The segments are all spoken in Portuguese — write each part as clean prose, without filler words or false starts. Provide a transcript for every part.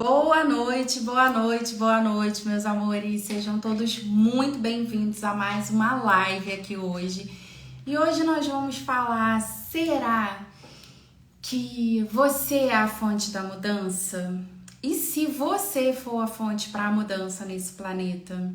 Boa noite, boa noite, boa noite, meus amores. Sejam todos muito bem-vindos a mais uma live aqui hoje. E hoje nós vamos falar: será que você é a fonte da mudança? E se você for a fonte para a mudança nesse planeta?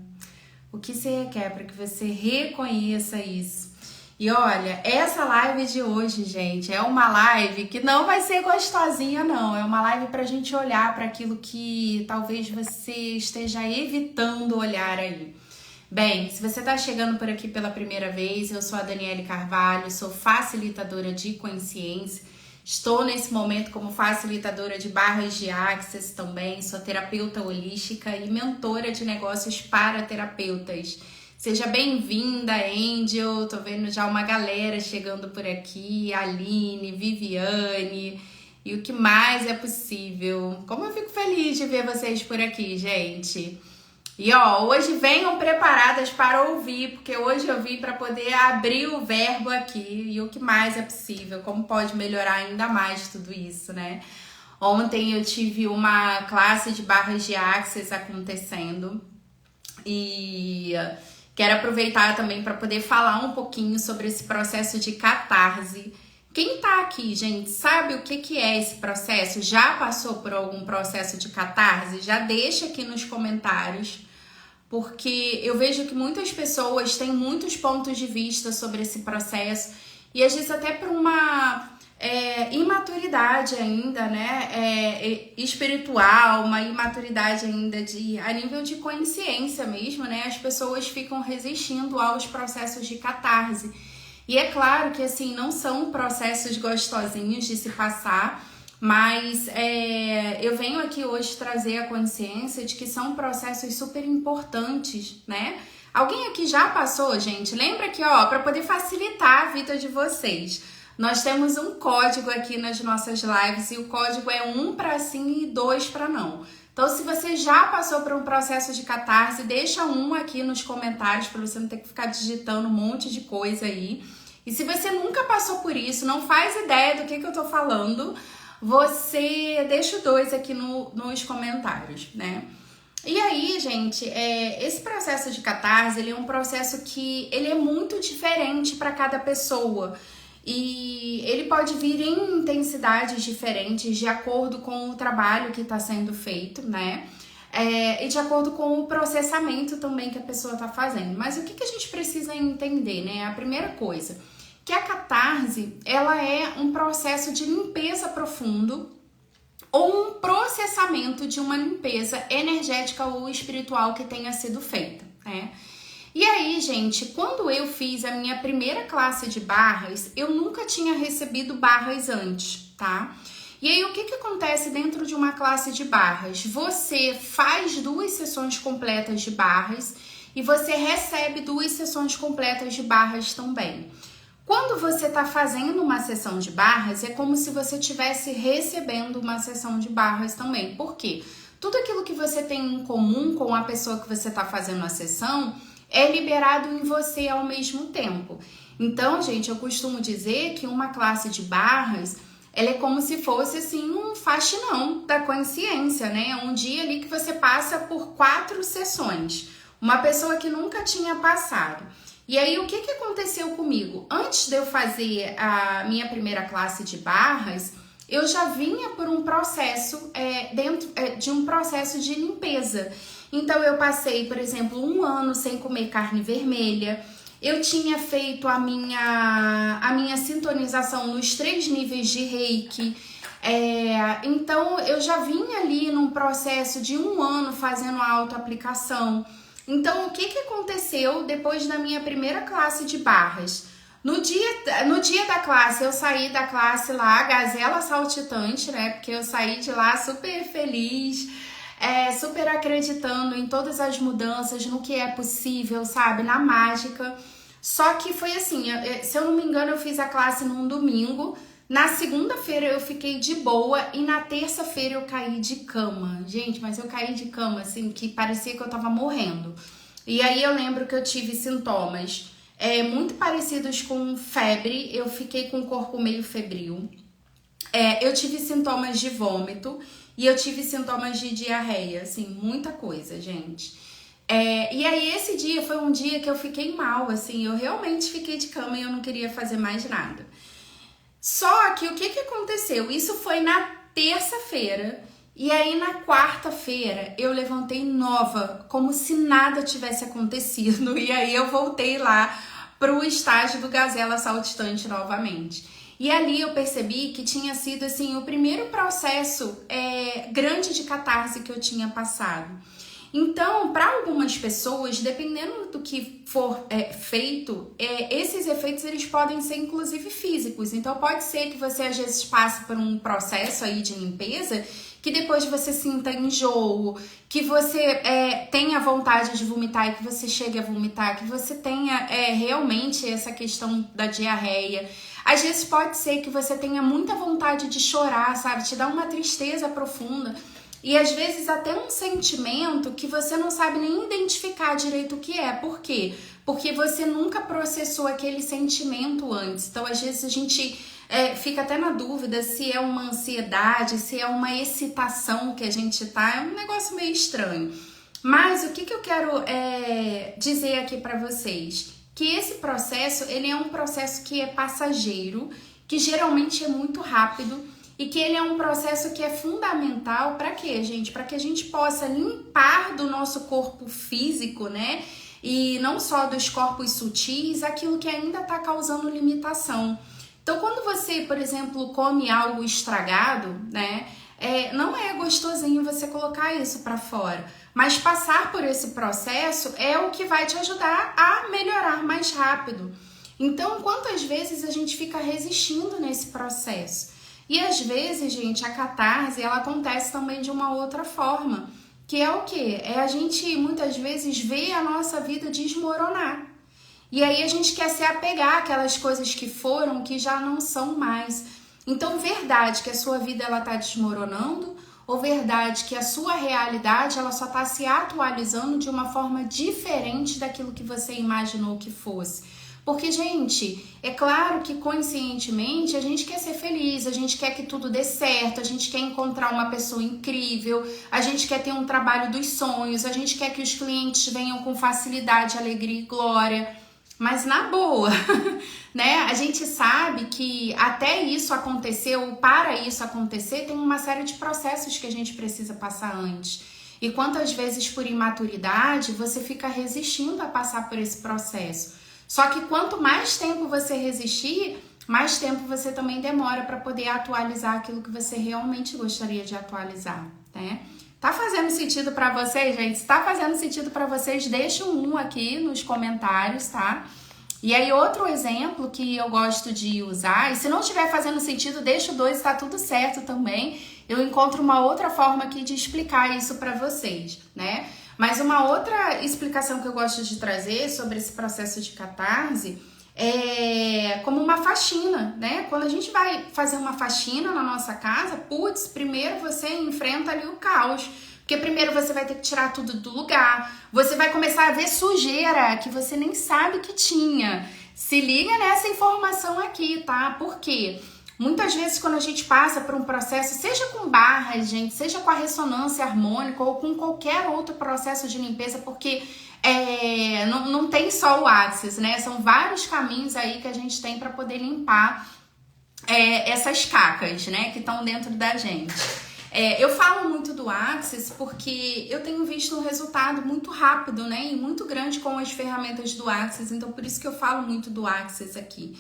O que você requer para que você reconheça isso? E olha, essa live de hoje, gente, é uma live que não vai ser gostosinha, não. É uma live pra gente olhar para aquilo que talvez você esteja evitando olhar aí. Bem, se você tá chegando por aqui pela primeira vez, eu sou a Daniele Carvalho, sou facilitadora de consciência. Estou nesse momento como facilitadora de barras de Access também, sou terapeuta holística e mentora de negócios para terapeutas. Seja bem-vinda, Angel. Tô vendo já uma galera chegando por aqui. Aline, Viviane e o que mais é possível. Como eu fico feliz de ver vocês por aqui, gente. E ó, hoje venham preparadas para ouvir, porque hoje eu vim para poder abrir o verbo aqui e o que mais é possível, como pode melhorar ainda mais tudo isso, né? Ontem eu tive uma classe de barras de Access acontecendo e quero aproveitar também para poder falar um pouquinho sobre esse processo de catarse. Quem tá aqui, gente, sabe o que é esse processo? Já passou por algum processo de catarse? Já deixa aqui nos comentários, porque eu vejo que muitas pessoas têm muitos pontos de vista sobre esse processo e às vezes até por uma imaturidade ainda, né, espiritual, uma imaturidade ainda a nível de consciência mesmo, né, as pessoas ficam resistindo aos processos de catarse. E é claro que, assim, não são processos gostosinhos de se passar, mas eu venho aqui hoje trazer a consciência de que são processos super importantes, né? Alguém aqui já passou, gente? Lembra que, ó, para poder facilitar a vida de vocês, nós temos um código aqui nas nossas lives e o código é 1 para sim e 2 para não. Então, se você já passou por um processo de catarse, deixa um aqui nos comentários para você não ter que ficar digitando um monte de coisa aí. E se você nunca passou por isso, não faz ideia do que eu tô falando, você deixa o 2 aqui nos comentários, né? E aí, gente, esse processo de catarse, ele é um processo que ele é muito diferente para cada pessoa. E ele pode vir em intensidades diferentes de acordo com o trabalho que está sendo feito, né? E de acordo com o processamento também que a pessoa está fazendo. Mas o que a gente precisa entender, né? A primeira coisa, que a catarse, ela é um processo de limpeza profundo ou um processamento de uma limpeza energética ou espiritual que tenha sido feita, né? E aí, gente, quando eu fiz a minha primeira classe de barras, eu nunca tinha recebido barras antes, tá? E aí, o que acontece dentro de uma classe de barras? Você faz 2 sessões completas de barras e você recebe 2 sessões completas de barras também. Quando você está fazendo uma sessão de barras, é como se você estivesse recebendo uma sessão de barras também. Por quê? Tudo aquilo que você tem em comum com a pessoa que você está fazendo a sessão é liberado em você ao mesmo tempo. Então, gente, eu costumo dizer que uma classe de barras, ela é como se fosse, assim, um faxinão da consciência, né? Um dia ali que você passa por 4 sessões. Uma pessoa que nunca tinha passado. E aí, o que aconteceu comigo? Antes de eu fazer a minha primeira classe de barras, eu já vinha por um processo, dentro de um processo de limpeza. Então, eu passei, por exemplo, 1 ano sem comer carne vermelha. Eu tinha feito a minha sintonização nos 3 níveis de Reiki. Então, eu já vinha ali num processo de 1 ano fazendo a autoaplicação. Então, o que aconteceu depois da minha primeira classe de barras? No dia da classe, eu saí da classe lá, gazela saltitante, né? Porque eu saí de lá super feliz, super acreditando em todas as mudanças, no que é possível, sabe? Na mágica. Só que foi assim, se eu não me engano, eu fiz a classe num domingo. Na segunda-feira eu fiquei de boa e na terça-feira eu caí de cama. Gente, mas eu caí de cama, assim, que parecia que eu tava morrendo. E aí eu lembro que eu tive sintomas muito parecidos com febre. Eu fiquei com o corpo meio febril. Eu tive sintomas de vômito e eu tive sintomas de diarreia, assim, muita coisa, gente. E aí esse dia foi um dia que eu fiquei mal, assim, eu realmente fiquei de cama e eu não queria fazer mais nada. Só que o que aconteceu? Isso foi na terça-feira, e aí na quarta-feira eu levantei nova, como se nada tivesse acontecido, e aí eu voltei lá pro estágio do Gazela Saltitante novamente. E ali eu percebi que tinha sido assim o primeiro processo grande de catarse que eu tinha passado. Então, para algumas pessoas, dependendo do que for feito, esses efeitos eles podem ser inclusive físicos. Então, pode ser que você às vezes passe por um processo aí de limpeza que depois você sinta enjoo, que você tenha vontade de vomitar e que você chegue a vomitar, que você tenha realmente essa questão da diarreia. Às vezes pode ser que você tenha muita vontade de chorar, sabe? Te dá uma tristeza profunda. E às vezes até um sentimento que você não sabe nem identificar direito o que é. Por quê? Porque você nunca processou aquele sentimento antes. Então, às vezes a gente fica até na dúvida se é uma ansiedade, se é uma excitação que a gente tá. É um negócio meio estranho. Mas o que eu quero dizer aqui para vocês? Que esse processo, ele é um processo que é passageiro, que geralmente é muito rápido, e que ele é um processo que é fundamental para quê, gente? Para que a gente possa limpar do nosso corpo físico, né? E não só dos corpos sutis, aquilo que ainda está causando limitação. Então, quando você, por exemplo, come algo estragado, né? Não é gostosinho você colocar isso para fora. Mas passar por esse processo é o que vai te ajudar a melhorar mais rápido. Então, quantas vezes a gente fica resistindo nesse processo? E às vezes, gente, a catarse, ela acontece também de uma outra forma, que é o quê? A gente, muitas vezes, vê a nossa vida desmoronar. E aí a gente quer se apegar àquelas coisas que foram, que já não são mais. Então, verdade que a sua vida, ela tá desmoronando, ou verdade que a sua realidade, ela só tá se atualizando de uma forma diferente daquilo que você imaginou que fosse. Porque, gente, é claro que conscientemente a gente quer ser feliz, a gente quer que tudo dê certo, a gente quer encontrar uma pessoa incrível, a gente quer ter um trabalho dos sonhos, a gente quer que os clientes venham com facilidade, alegria e glória. Mas na boa, né? A gente sabe que até isso acontecer, ou para isso acontecer, tem uma série de processos que a gente precisa passar antes. E quantas vezes por imaturidade você fica resistindo a passar por esse processo. Só que quanto mais tempo você resistir, mais tempo você também demora para poder atualizar aquilo que você realmente gostaria de atualizar, né? Tá fazendo sentido para vocês, gente? Se tá fazendo sentido para vocês, deixa um aqui nos comentários, tá? E aí, outro exemplo que eu gosto de usar, e se não estiver fazendo sentido, deixa o 2, tá tudo certo também. Eu encontro uma outra forma aqui de explicar isso para vocês, né? Mas uma outra explicação que eu gosto de trazer sobre esse processo de catarse é como uma faxina, né? Quando a gente vai fazer uma faxina na nossa casa, primeiro você enfrenta ali o caos. Porque primeiro você vai ter que tirar tudo do lugar, você vai começar a ver sujeira que você nem sabe que tinha. Se liga nessa informação aqui, tá? Por quê? Muitas vezes quando a gente passa por um processo, seja com barras, gente, seja com a ressonância harmônica ou com qualquer outro processo de limpeza, porque não tem só o Axis, né? São vários caminhos aí que a gente tem para poder limpar essas cacas, né, que estão dentro da gente. Eu falo muito do Axis porque eu tenho visto um resultado muito rápido, né, e muito grande com as ferramentas do Axis, então por isso que eu falo muito do Axis aqui.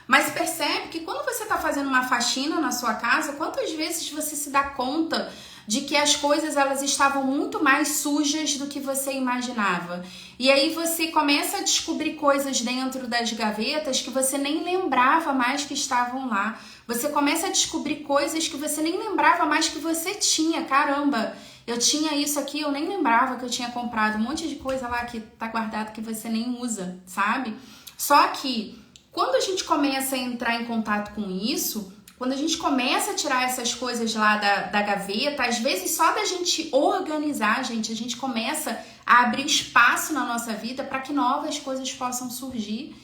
Mas percebe que quando você está fazendo uma faxina na sua casa, quantas vezes você se dá conta de que as coisas elas estavam muito mais sujas do que você imaginava. E aí você começa a descobrir coisas dentro das gavetas que você nem lembrava mais que estavam lá. Você começa a descobrir coisas que você nem lembrava mais que você tinha. Caramba, eu tinha isso aqui, eu nem lembrava que eu tinha comprado. Um monte de coisa lá que tá guardado que você nem usa, sabe? Só que quando a gente começa a entrar em contato com isso, quando a gente começa a tirar essas coisas lá da gaveta, às vezes só da gente organizar, gente, a gente começa a abrir espaço na nossa vida para que novas coisas possam surgir.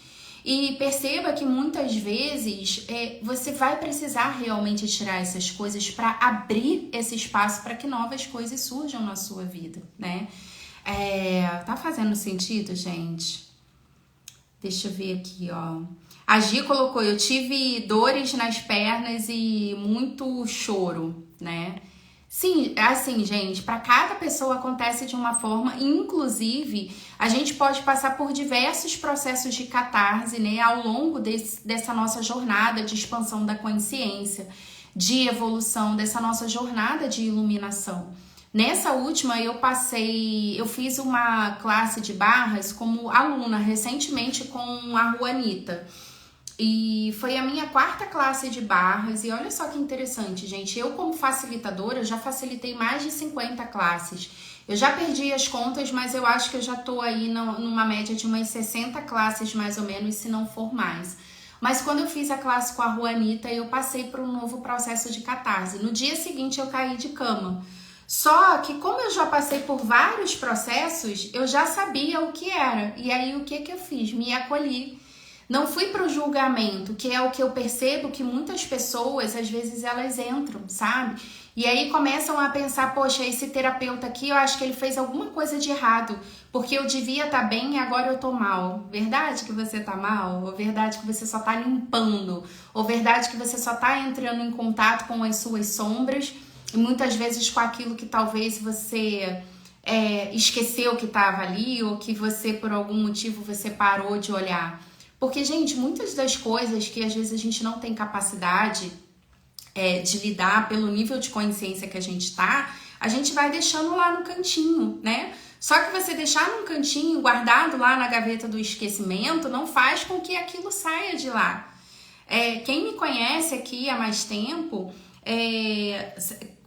E perceba que muitas vezes você vai precisar realmente tirar essas coisas para abrir esse espaço para que novas coisas surjam na sua vida, né? Tá fazendo sentido, gente? Deixa eu ver aqui, ó. A Gi colocou, eu tive dores nas pernas e muito choro, né? Sim, assim, gente, para cada pessoa acontece de uma forma, inclusive, a gente pode passar por diversos processos de catarse, né, ao longo dessa nossa jornada de expansão da consciência, de evolução, dessa nossa jornada de iluminação. Nessa última, eu fiz uma classe de barras como aluna, recentemente com a Juanita. E foi a minha 4ª classe de barras, e olha só que interessante, gente, eu como facilitadora já facilitei mais de 50 classes. Eu já perdi as contas, mas eu acho que eu já tô aí numa média de umas 60 classes mais ou menos, se não for mais. Mas quando eu fiz a classe com a Juanita, eu passei por um novo processo de catarse. No dia seguinte eu caí de cama. Só que como eu já passei por vários processos, eu já sabia o que era. E aí o que eu fiz? Me acolhi. Não fui para o julgamento, que é o que eu percebo que muitas pessoas, às vezes, elas entram, sabe? E aí começam a pensar, poxa, esse terapeuta aqui, eu acho que ele fez alguma coisa de errado, porque eu devia estar bem e agora eu tô mal. Verdade que você tá mal? Ou verdade que você só tá limpando? Ou verdade que você só tá entrando em contato com as suas sombras e muitas vezes com aquilo que talvez você esqueceu que estava ali ou que você, por algum motivo, você parou de olhar? Porque, gente, muitas das coisas que às vezes a gente não tem capacidade de lidar pelo nível de consciência que a gente tá, a gente vai deixando lá no cantinho, né? Só que você deixar num cantinho, guardado lá na gaveta do esquecimento, não faz com que aquilo saia de lá. Quem me conhece aqui há mais tempo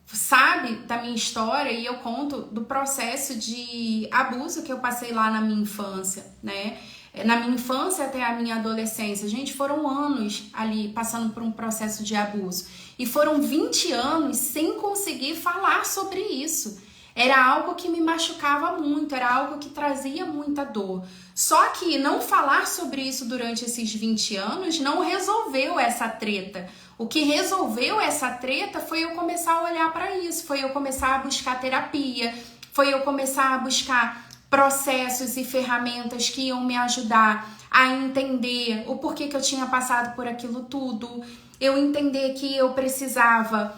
sabe da minha história e eu conto do processo de abuso que eu passei lá na minha infância, né? Na minha infância até a minha adolescência, gente, foram anos ali passando por um processo de abuso. E foram 20 anos sem conseguir falar sobre isso. Era algo que me machucava muito, era algo que trazia muita dor. Só que não falar sobre isso durante esses 20 anos não resolveu essa treta. O que resolveu essa treta foi eu começar a olhar para isso, foi eu começar a buscar terapia, foi eu começar a buscar processos e ferramentas que iam me ajudar a entender o porquê que eu tinha passado por aquilo tudo, eu entender que eu precisava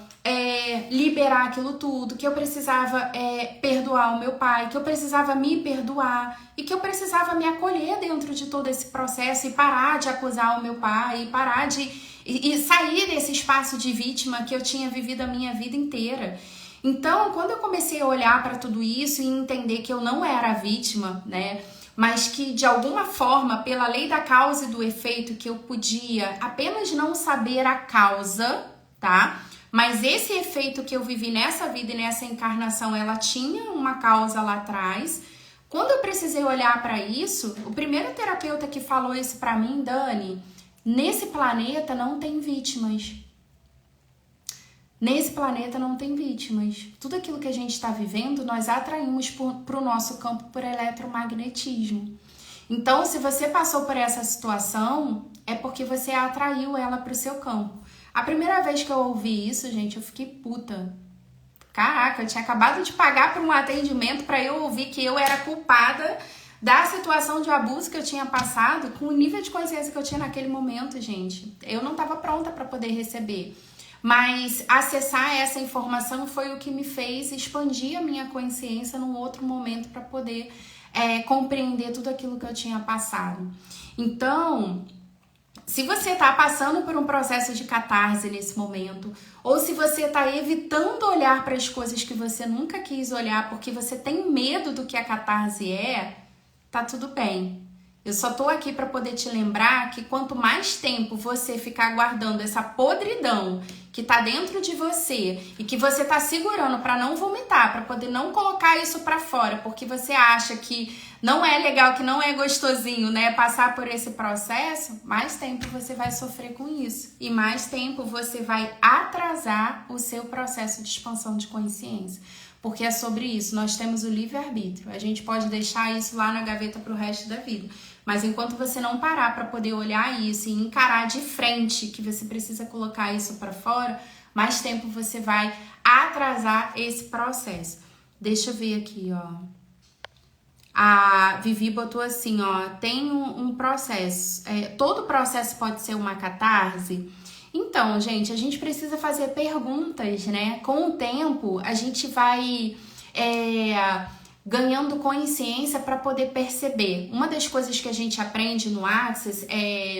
liberar aquilo tudo, que eu precisava perdoar o meu pai, que eu precisava me perdoar e que eu precisava me acolher dentro de todo esse processo e parar de acusar o meu pai, e parar e sair desse espaço de vítima que eu tinha vivido a minha vida inteira. Então, quando eu comecei a olhar para tudo isso e entender que eu não era a vítima, né, mas que de alguma forma, pela lei da causa e do efeito, que eu podia apenas não saber a causa, tá? Mas esse efeito que eu vivi nessa vida e nessa encarnação, ela tinha uma causa lá atrás. Quando eu precisei olhar para isso, o primeiro terapeuta que falou isso para mim, Dani, nesse planeta não tem vítimas. Nesse planeta não tem vítimas. Tudo aquilo que a gente está vivendo, nós atraímos para o nosso campo por eletromagnetismo. Então, se você passou por essa situação, é porque você atraiu ela para o seu campo. A primeira vez que eu ouvi isso, gente, eu fiquei puta. Caraca, eu tinha acabado de pagar por um atendimento para eu ouvir que eu era culpada da situação de abuso que eu tinha passado com o nível de consciência que eu tinha naquele momento, gente. Eu não estava pronta para poder receber. Mas acessar essa informação foi o que me fez expandir a minha consciência num outro momento para poder compreender tudo aquilo que eu tinha passado. Então, se você está passando por um processo de catarse nesse momento, ou se você está evitando olhar para as coisas que você nunca quis olhar porque você tem medo do que a catarse tá tudo bem. Eu só tô aqui para poder te lembrar que quanto mais tempo você ficar guardando essa podridão que tá dentro de você e que você tá segurando para não vomitar, para poder não colocar isso para fora, porque você acha que não é legal, que não é gostosinho, né, passar por esse processo, mais tempo você vai sofrer com isso. E mais tempo você vai atrasar o seu processo de expansão de consciência. Porque é sobre isso, nós temos o livre-arbítrio. A gente pode deixar isso lá na gaveta pro resto da vida. Mas enquanto você não parar para poder olhar isso e encarar de frente que você precisa colocar isso para fora, mais tempo você vai atrasar esse processo. Deixa eu ver aqui, ó. A Vivi botou assim, ó, tem um processo. Todo processo pode ser uma catarse? Então, gente, a gente precisa fazer perguntas, né? Com o tempo, a gente vai ganhando consciência para poder perceber. Uma das coisas que a gente aprende no Access,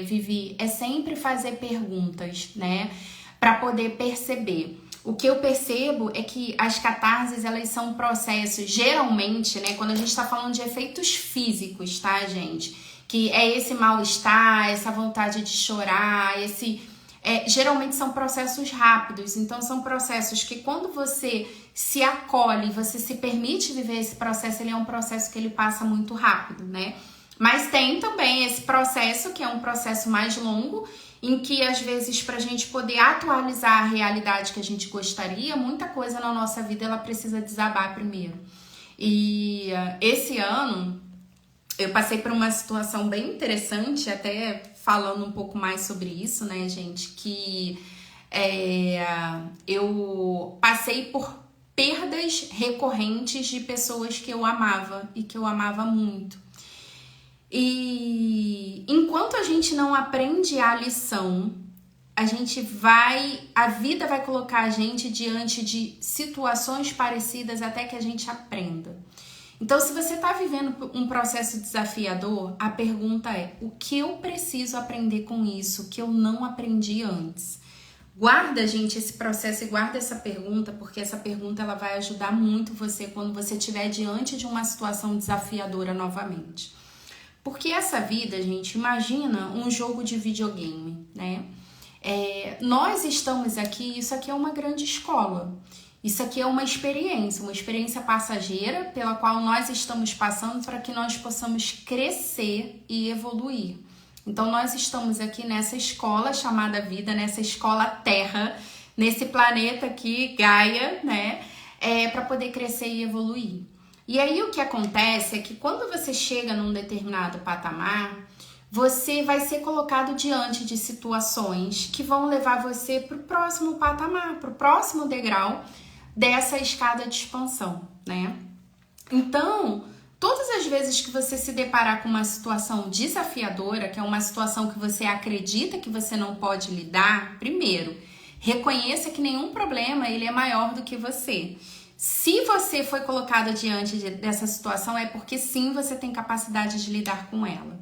Vivi, é sempre fazer perguntas, né? Para poder perceber. O que eu percebo é que as catarses, elas são processos, geralmente, né? Quando a gente tá falando de efeitos físicos, tá, gente? Que é esse mal-estar, essa vontade de chorar, geralmente são processos rápidos. Então, são processos que quando você se acolhe, você se permite viver esse processo, ele é um processo que ele passa muito rápido, né? Mas tem também esse processo, que é um processo mais longo, em que às vezes para a gente poder atualizar a realidade que a gente gostaria, muita coisa na nossa vida ela precisa desabar primeiro. E esse ano eu passei por uma situação bem interessante, até falando um pouco mais sobre isso, né, gente, que eu passei por perdas recorrentes de pessoas que eu amava e que eu amava muito. E enquanto a gente não aprende a lição, a vida vai colocar a gente diante de situações parecidas até que a gente aprenda. Então, se você está vivendo um processo desafiador, a pergunta é: o que eu preciso aprender com isso que eu não aprendi antes? Guarda, gente, esse processo e guarda essa pergunta, porque essa pergunta ela vai ajudar muito você quando você estiver diante de uma situação desafiadora novamente. Porque essa vida, gente, imagina um jogo de videogame, né? Nós estamos aqui, isso aqui é uma grande escola. Isso aqui é uma experiência passageira pela qual nós estamos passando para que nós possamos crescer e evoluir. Então, nós estamos aqui nessa escola chamada vida, nessa escola Terra, nesse planeta aqui, Gaia, né? Para poder crescer e evoluir. E aí o que acontece é que quando você chega num determinado patamar, você vai ser colocado diante de situações que vão levar você para o próximo patamar, para o próximo degrau dessa escada de expansão, né? Então, todas as vezes que você se deparar com uma situação desafiadora, que é uma situação que você acredita que você não pode lidar, primeiro, reconheça que nenhum problema ele é maior do que você. Se você foi colocado diante dessa situação, é porque sim, você tem capacidade de lidar com ela.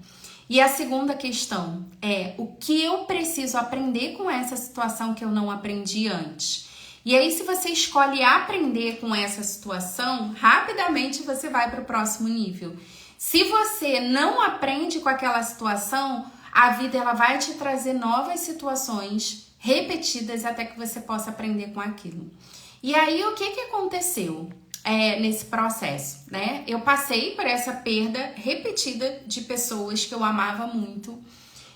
E a segunda questão é: o que eu preciso aprender com essa situação que eu não aprendi antes? E aí, se você escolhe aprender com essa situação, rapidamente você vai para o próximo nível. Se você não aprende com aquela situação, a vida ela vai te trazer novas situações repetidas até que você possa aprender com aquilo. E aí, o que aconteceu nesse processo, né? Eu passei por essa perda repetida de pessoas que eu amava muito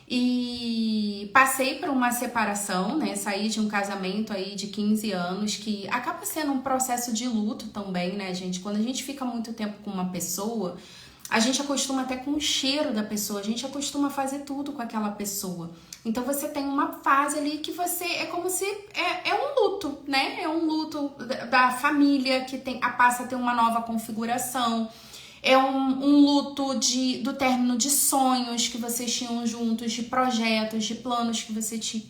e passei por uma separação, né? Saí de um casamento aí de 15 anos que acaba sendo um processo de luto também, né, gente? Quando a gente fica muito tempo com uma pessoa, a gente acostuma até com o cheiro da pessoa, a gente acostuma fazer tudo com aquela pessoa. Então você tem uma fase ali que você é como se é um luto, né? É um luto da família que passa a ter uma nova configuração. É um luto do término de sonhos que vocês tinham juntos, de projetos, de planos que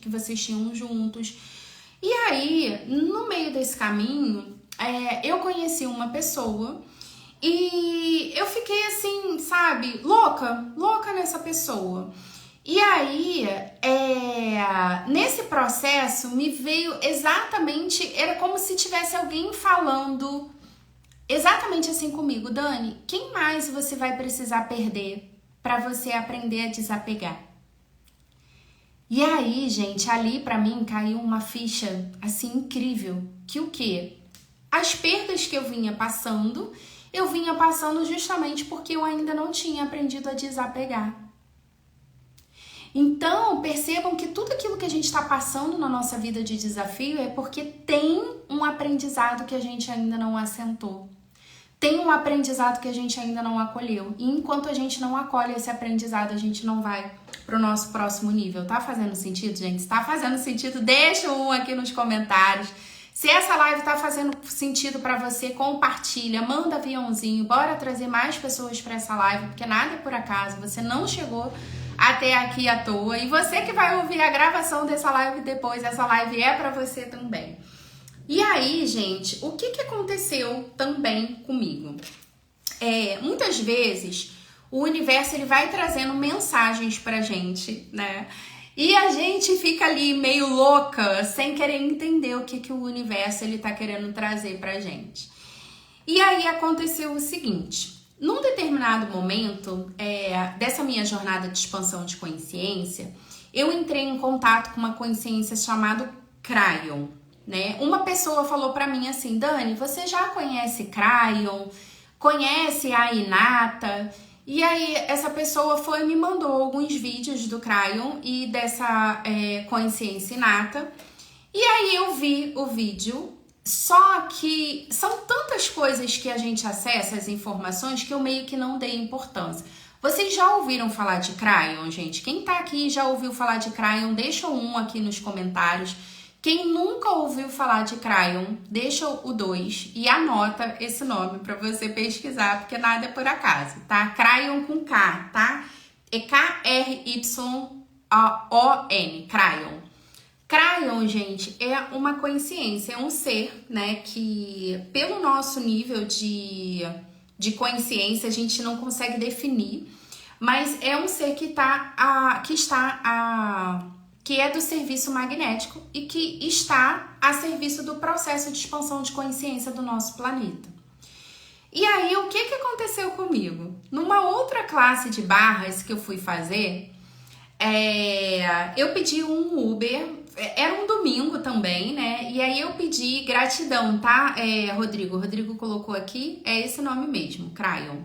vocês tinham juntos. E aí, no meio desse caminho, eu conheci uma pessoa e eu fiquei assim, sabe, louca nessa pessoa. E aí, nesse processo, me veio exatamente, era como se tivesse alguém falando exatamente assim comigo: Dani, quem mais você vai precisar perder para você aprender a desapegar? E aí, gente, ali pra mim caiu uma ficha assim incrível, que o quê? As perdas que eu vinha passando justamente porque eu ainda não tinha aprendido a desapegar. Então, percebam que tudo aquilo que a gente está passando na nossa vida de desafio é porque tem um aprendizado que a gente ainda não assentou. tem um aprendizado que a gente ainda não acolheu. E enquanto a gente não acolhe esse aprendizado, a gente não vai pro nosso próximo nível. Tá fazendo sentido, gente? Se tá fazendo sentido, deixa um aqui nos comentários. Se essa live tá fazendo sentido pra você, compartilha, manda aviãozinho, bora trazer mais pessoas pra essa live, porque nada é por acaso, você não chegou até aqui à toa. E você que vai ouvir a gravação dessa live depois, essa live é pra você também. E aí, gente, o que aconteceu também comigo? Muitas vezes o universo ele vai trazendo mensagens pra gente, né? E a gente fica ali meio louca, sem querer entender o que o universo ele tá querendo trazer pra gente. E aí aconteceu o seguinte, num determinado momento dessa minha jornada de expansão de consciência, eu entrei em contato com uma consciência chamada Cryon, né? Uma pessoa falou pra mim assim, Dani, você já conhece Cryon? Conhece a Inata? E aí essa pessoa foi e me mandou alguns vídeos do Cryon e dessa consciência inata. E aí eu vi o vídeo, só que são tantas coisas que a gente acessa, as informações, que eu meio que não dei importância. Vocês já ouviram falar de Cryon, gente? Quem tá aqui já ouviu falar de Cryon, deixa um aqui nos comentários. Quem nunca ouviu falar de Cryon, deixa o 2 e anota esse nome para você pesquisar, porque nada é por acaso, tá? Cryon com K, tá? É Kryon, Cryon. Cryon, gente, é uma consciência, é um ser, né, que pelo nosso nível de consciência a gente não consegue definir, mas é um ser que é do serviço magnético e que está a serviço do processo de expansão de consciência do nosso planeta. E aí, o que aconteceu comigo? Numa outra classe de barras que eu fui fazer, eu pedi um Uber, era um domingo também, né? E aí eu pedi gratidão, tá, Rodrigo? O Rodrigo colocou aqui, é esse nome mesmo, Cryon.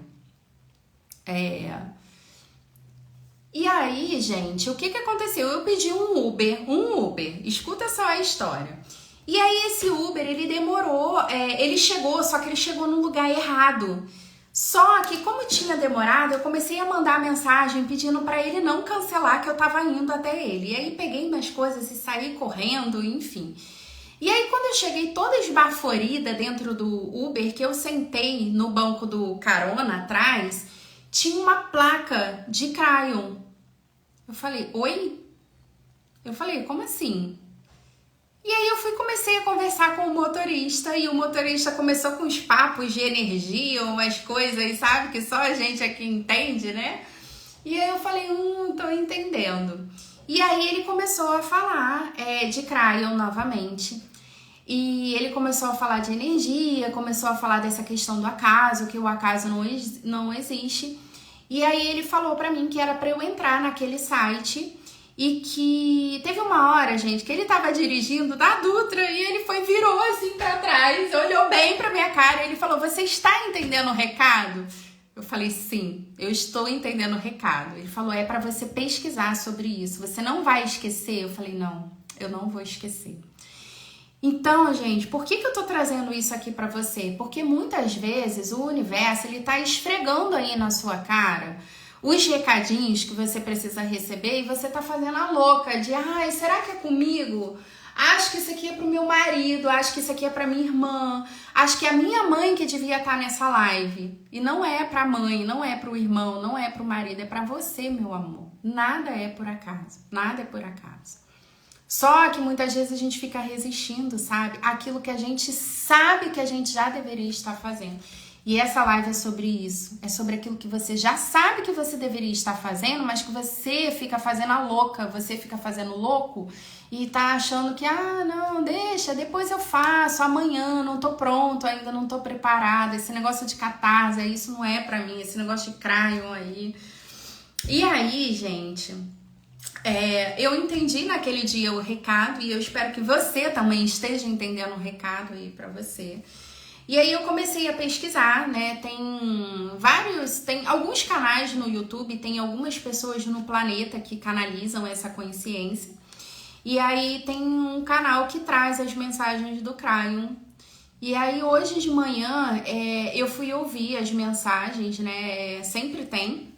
E aí, gente, o que aconteceu? Eu pedi um Uber, escuta só a história. E aí esse Uber, ele demorou, ele chegou, só que ele chegou no lugar errado. Só que como tinha demorado, eu comecei a mandar mensagem pedindo pra ele não cancelar que eu tava indo até ele. E aí peguei minhas coisas e saí correndo, enfim. E aí quando eu cheguei toda esbaforida dentro do Uber, que eu sentei no banco do carona atrás, tinha uma placa de Cryon. Eu falei, oi? Eu falei, como assim? E aí eu comecei a conversar com o motorista e o motorista começou com uns papos de energia, umas coisas, sabe, que só a gente aqui entende, né? E aí eu falei, tô entendendo. E aí ele começou a falar de Cryon novamente. E ele começou a falar de energia, começou a falar dessa questão do acaso, que o acaso não existe. E aí ele falou pra mim que era pra eu entrar naquele site e que teve uma hora, gente, que ele tava dirigindo da Dutra e ele virou assim pra trás, olhou bem pra minha cara e ele falou, você está entendendo o recado? Eu falei, sim, eu estou entendendo o recado. Ele falou, é pra você pesquisar sobre isso, você não vai esquecer? Eu falei, não, eu não vou esquecer. Então, gente, por que eu tô trazendo isso aqui pra você? Porque muitas vezes o universo, ele tá esfregando aí na sua cara os recadinhos que você precisa receber e você tá fazendo a louca de, ai, será que é comigo? Acho que isso aqui é pro meu marido, acho que isso aqui é pra minha irmã, acho que é a minha mãe que devia estar nessa live. E não é pra mãe, não é pro irmão, não é pro marido, é pra você, meu amor. Nada é por acaso, nada é por acaso. Só que muitas vezes a gente fica resistindo, sabe? Aquilo que a gente sabe que a gente já deveria estar fazendo. E essa live é sobre isso. É sobre aquilo que você já sabe que você deveria estar fazendo, mas que você fica fazendo a louca, você fica fazendo louco e tá achando que, não, deixa, depois eu faço, amanhã, não tô pronto, ainda não tô preparada. Esse negócio de catarse, isso não é pra mim, esse negócio de Cryon aí. E aí, gente... eu entendi naquele dia o recado e eu espero que você também esteja entendendo o recado aí pra você. E aí eu comecei a pesquisar, né? Tem alguns canais no YouTube, tem algumas pessoas no planeta que canalizam essa consciência. E aí tem um canal que traz as mensagens do Cryon. E aí hoje de manhã eu fui ouvir as mensagens, né? Sempre tem,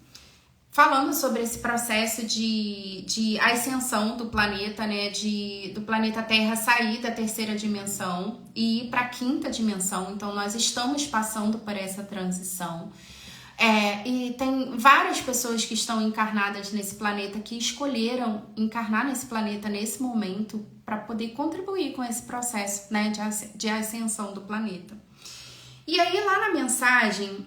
falando sobre esse processo de ascensão do planeta, né? Do planeta Terra sair da terceira dimensão e ir para a quinta dimensão. Então nós estamos passando por essa transição. E tem várias pessoas que estão encarnadas nesse planeta que escolheram encarnar nesse planeta nesse momento para poder contribuir com esse processo, né, de ascensão do planeta. E aí lá na mensagem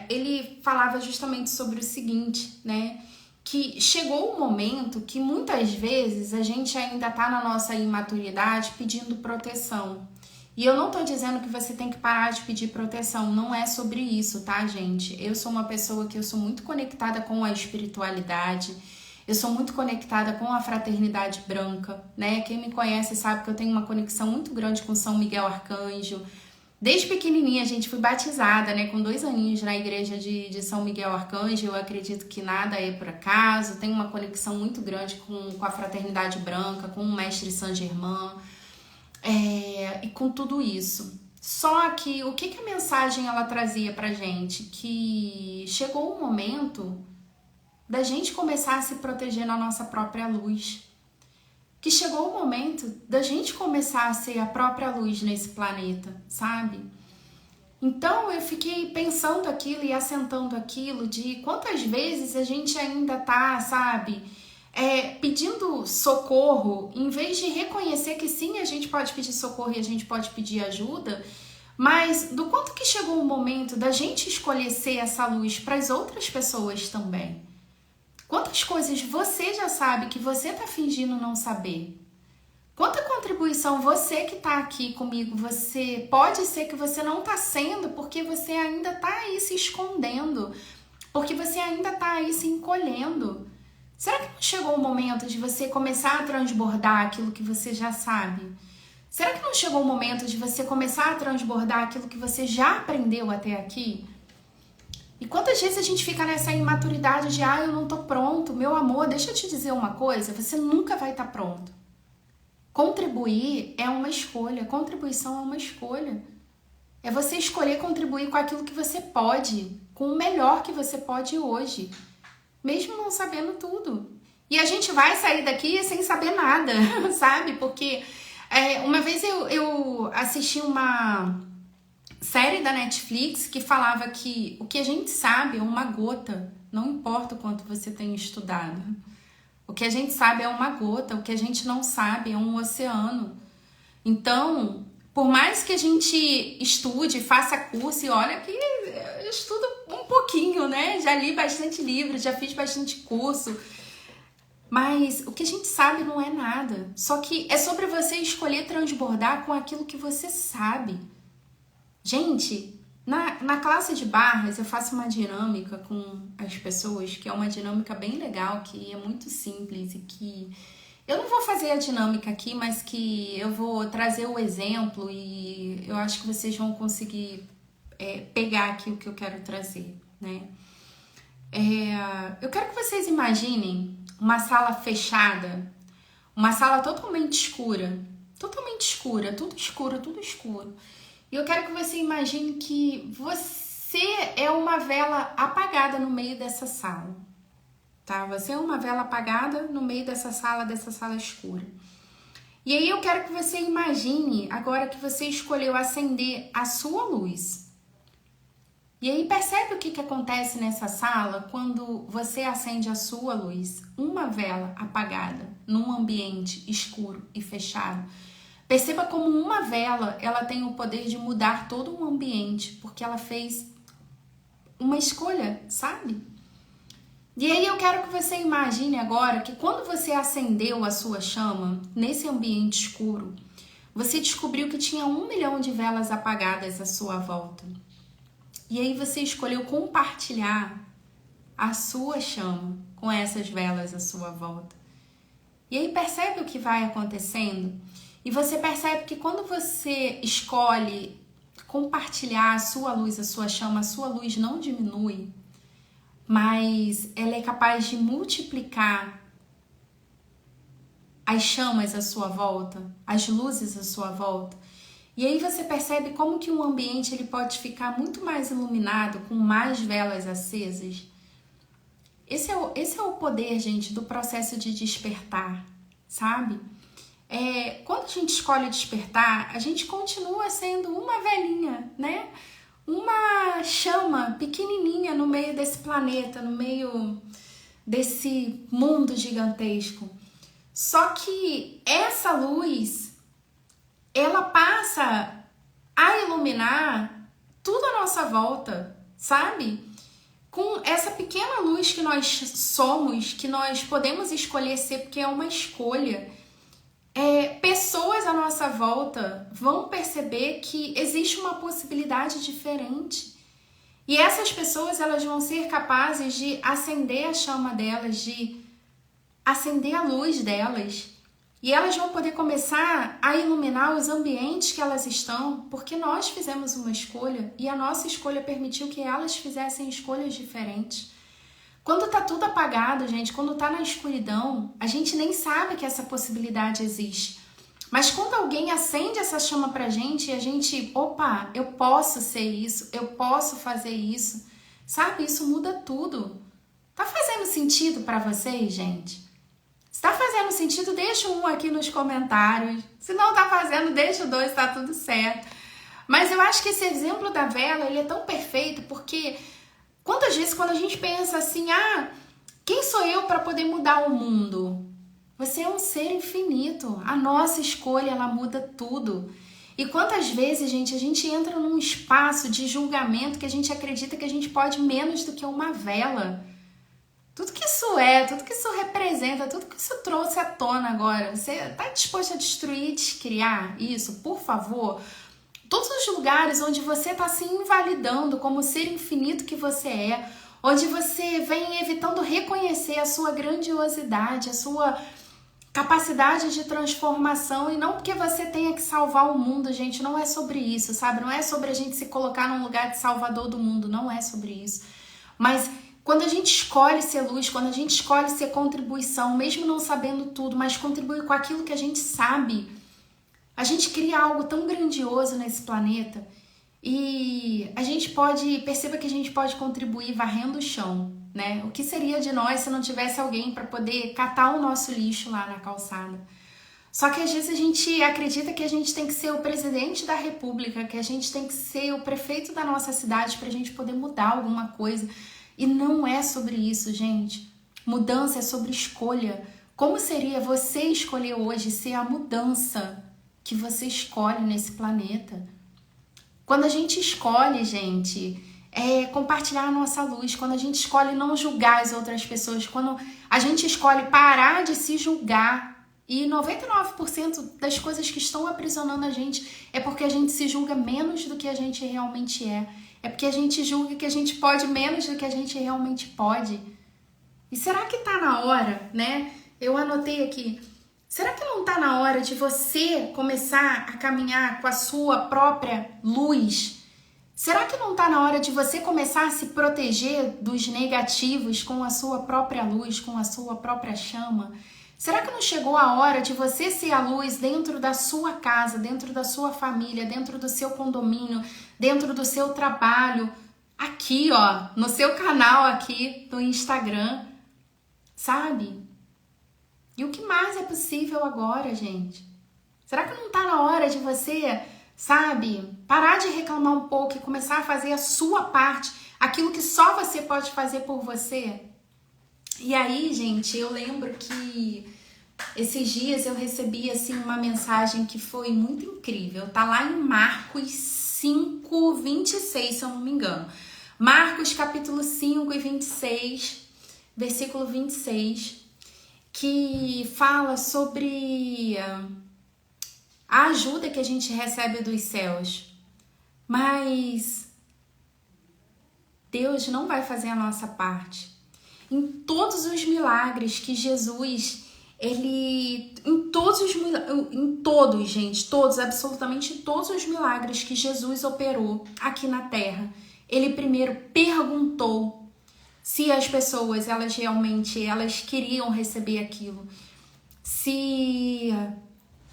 ele falava justamente sobre o seguinte, né, que chegou um momento que muitas vezes a gente ainda está na nossa imaturidade pedindo proteção. E eu não tô dizendo que você tem que parar de pedir proteção, não é sobre isso, tá, gente? Eu sou uma pessoa que eu sou muito conectada com a espiritualidade, eu sou muito conectada com a fraternidade branca, né? Quem me conhece sabe que eu tenho uma conexão muito grande com São Miguel Arcanjo. Desde pequenininha, a gente foi batizada, né? Com 2 aninhos na igreja de São Miguel Arcanjo. Eu acredito que nada é por acaso. Tenho uma conexão muito grande com a fraternidade branca, com o mestre Saint Germain. E com tudo isso. Só que o que a mensagem ela trazia pra gente? Que chegou um momento da gente começar a se proteger na nossa própria luz. Que chegou o momento da gente começar a ser a própria luz nesse planeta, sabe? Então eu fiquei pensando aquilo e assentando aquilo de quantas vezes a gente ainda tá, sabe, pedindo socorro, em vez de reconhecer que sim, a gente pode pedir socorro e a gente pode pedir ajuda, mas do quanto que chegou o momento da gente escolher ser essa luz para as outras pessoas também. Quantas coisas você já sabe que você tá fingindo não saber? Quanta contribuição você que tá aqui comigo, você pode ser que você não tá sendo porque você ainda tá aí se escondendo, porque você ainda tá aí se encolhendo. Será que não chegou o momento de você começar a transbordar aquilo que você já sabe? Será que não chegou o momento de você começar a transbordar aquilo que você já aprendeu até aqui? E quantas vezes a gente fica nessa imaturidade de eu não tô pronto, meu amor, deixa eu te dizer uma coisa, você nunca vai estar pronto. Contribuir é uma escolha, contribuição é uma escolha. É você escolher contribuir com aquilo que você pode, com o melhor que você pode hoje, mesmo não sabendo tudo. E a gente vai sair daqui sem saber nada, sabe? Porque uma vez eu assisti uma série da Netflix que falava que o que a gente sabe é uma gota, não importa o quanto você tenha estudado. O que a gente sabe é uma gota, o que a gente não sabe é um oceano. Então, por mais que a gente estude, faça curso, e olha que eu estudo um pouquinho, né? Já li bastante livro, já fiz bastante curso, mas o que a gente sabe não é nada. Só que é sobre você escolher transbordar com aquilo que você sabe. Gente, na classe de barras eu faço uma dinâmica com as pessoas, que é uma dinâmica bem legal, que é muito simples e que eu não vou fazer a dinâmica aqui, mas que eu vou trazer o exemplo e eu acho que vocês vão conseguir pegar aqui o que eu quero trazer, né? Eu quero que vocês imaginem uma sala fechada, uma sala totalmente escura, tudo escuro, tudo escuro. E eu quero que você imagine que você é uma vela apagada no meio dessa sala, tá? Você é uma vela apagada no meio dessa sala escura. E aí eu quero que você imagine agora que você escolheu acender a sua luz. E aí percebe o que acontece nessa sala quando você acende a sua luz, uma vela apagada, num ambiente escuro e fechado. Perceba como uma vela, ela tem o poder de mudar todo um ambiente, porque ela fez uma escolha, sabe? E aí eu quero que você imagine agora que quando você acendeu a sua chama, nesse ambiente escuro, você descobriu que tinha 1 milhão de velas apagadas à sua volta. E aí você escolheu compartilhar a sua chama com essas velas à sua volta. E aí percebe o que vai acontecendo? E você percebe que quando você escolhe compartilhar a sua luz, a sua chama, a sua luz não diminui, mas ela é capaz de multiplicar as chamas à sua volta, as luzes à sua volta. E aí você percebe como que um ambiente ele pode ficar muito mais iluminado, com mais velas acesas. Esse é o poder, gente, do processo de despertar, sabe? Quando a gente escolhe despertar, a gente continua sendo uma velhinha, né? Uma chama pequenininha no meio desse planeta, no meio desse mundo gigantesco. Só que essa luz, ela passa a iluminar tudo à nossa volta, sabe? Com essa pequena luz que nós somos, que nós podemos escolher ser, porque é uma escolha, pessoas à nossa volta vão perceber que existe uma possibilidade diferente. E essas pessoas, elas vão ser capazes de acender a chama delas, de acender a luz delas. E elas vão poder começar a iluminar os ambientes que elas estão, porque nós fizemos uma escolha e a nossa escolha permitiu que elas fizessem escolhas diferentes. Quando tá tudo apagado, gente, quando tá na escuridão, a gente nem sabe que essa possibilidade existe. Mas quando alguém acende essa chama pra gente e a gente, opa, eu posso ser isso, eu posso fazer isso, sabe? Isso muda tudo. Tá fazendo sentido pra vocês, gente? Se tá fazendo sentido, deixa um aqui nos comentários. Se não tá fazendo, deixa o 2, tá tudo certo. Mas eu acho que esse exemplo da vela, ele é tão perfeito porque quantas vezes quando a gente pensa assim, quem sou eu para poder mudar o mundo? Você é um ser infinito. A nossa escolha, ela muda tudo. E quantas vezes, gente, a gente entra num espaço de julgamento que a gente acredita que a gente pode menos do que uma vela. Tudo que isso tudo que isso representa, tudo que isso trouxe à tona agora, você está disposto a destruir, descriar isso, por favor? Todos os lugares onde você está se invalidando como ser infinito que você é, onde você vem evitando reconhecer a sua grandiosidade, a sua capacidade de transformação, e não porque você tenha que salvar o mundo, gente, não é sobre isso, sabe? Não é sobre a gente se colocar num lugar de salvador do mundo, não é sobre isso. Mas quando a gente escolhe ser luz, quando a gente escolhe ser contribuição, mesmo não sabendo tudo, mas contribuir com aquilo que a gente sabe, a gente cria algo tão grandioso nesse planeta e perceba que a gente pode contribuir varrendo o chão, né? O que seria de nós se não tivesse alguém para poder catar o nosso lixo lá na calçada? Só que às vezes a gente acredita que a gente tem que ser o presidente da república, que a gente tem que ser o prefeito da nossa cidade para a gente poder mudar alguma coisa. E não é sobre isso, gente. Mudança é sobre escolha. Como seria você escolher hoje ser a mudança que você escolhe nesse planeta? Quando a gente escolhe, gente, compartilhar a nossa luz, quando a gente escolhe não julgar as outras pessoas, quando a gente escolhe parar de se julgar, e 99% das coisas que estão aprisionando a gente é porque a gente se julga menos do que a gente realmente é. É porque a gente julga que a gente pode menos do que a gente realmente pode. E será que tá na hora, né? Eu anotei aqui. Será que não tá na hora de você começar a caminhar com a sua própria luz? Será que não tá na hora de você começar a se proteger dos negativos com a sua própria luz, com a sua própria chama? Será que não chegou a hora de você ser a luz dentro da sua casa, dentro da sua família, dentro do seu condomínio, dentro do seu trabalho, aqui, ó, no seu canal aqui do Instagram, sabe? E o que mais é possível agora, gente? Será que não tá na hora de você, sabe, parar de reclamar um pouco e começar a fazer a sua parte, aquilo que só você pode fazer por você? E aí, gente, eu lembro que esses dias eu recebi, assim, uma mensagem que foi muito incrível. Tá lá em Marcos 5, 26, se eu não me engano. Marcos, capítulo 5 e 26, versículo 26, que fala sobre a ajuda que a gente recebe dos céus. Mas Deus não vai fazer a nossa parte. Em todos os milagres que Jesus, absolutamente todos os milagres que Jesus operou aqui na Terra, ele primeiro perguntou se as pessoas, elas queriam receber aquilo. Se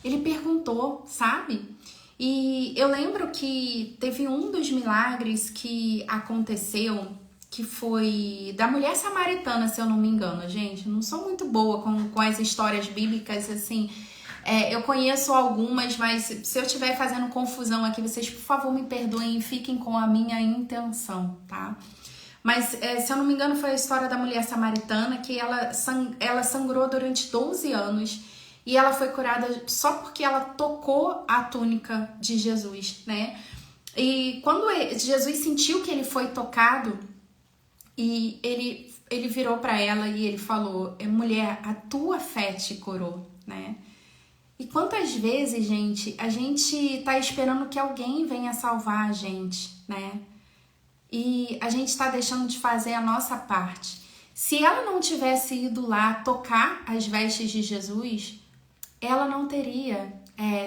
ele perguntou, sabe? E eu lembro que teve um dos milagres que aconteceu, que foi da mulher samaritana, se eu não me engano, gente. Eu não sou muito boa com as histórias bíblicas, assim. Eu conheço algumas, mas se eu estiver fazendo confusão aqui, vocês, por favor, me perdoem e fiquem com a minha intenção, tá? Mas, se eu não me engano, foi a história da mulher samaritana, que ela sangrou durante 12 anos e ela foi curada só porque ela tocou a túnica de Jesus, né? E quando Jesus sentiu que ele foi tocado, e ele virou para ela e ele falou: mulher, a tua fé te curou, né? E quantas vezes, gente, a gente tá esperando que alguém venha salvar a gente, né? E a gente tá deixando de fazer a nossa parte. Se ela não tivesse ido lá tocar as vestes de Jesus, ela não teria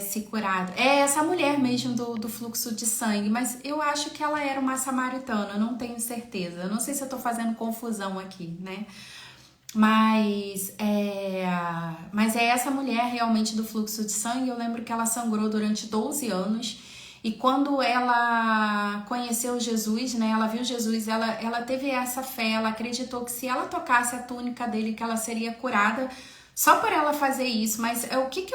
se curado. É essa mulher mesmo do fluxo de sangue, mas eu acho que ela era uma samaritana, não tenho certeza. Eu não sei se eu tô fazendo confusão aqui, né? Mas é essa mulher realmente do fluxo de sangue. Eu lembro que ela sangrou durante 12 anos. E quando ela conheceu Jesus, né, ela viu Jesus, ela teve essa fé, ela acreditou que se ela tocasse a túnica dele, que ela seria curada só por ela fazer isso. Mas o que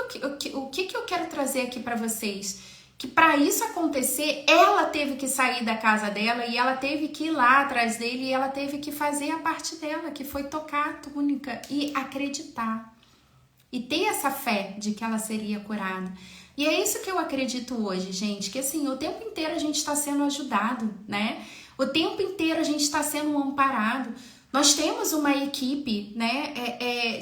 eu quero trazer aqui para vocês? Que para isso acontecer, ela teve que sair da casa dela e ela teve que ir lá atrás dele e ela teve que fazer a parte dela, que foi tocar a túnica e acreditar. E ter essa fé de que ela seria curada. E é isso que eu acredito hoje, gente, que assim, o tempo inteiro a gente está sendo ajudado, né? O tempo inteiro a gente está sendo amparado. Nós temos uma equipe, né,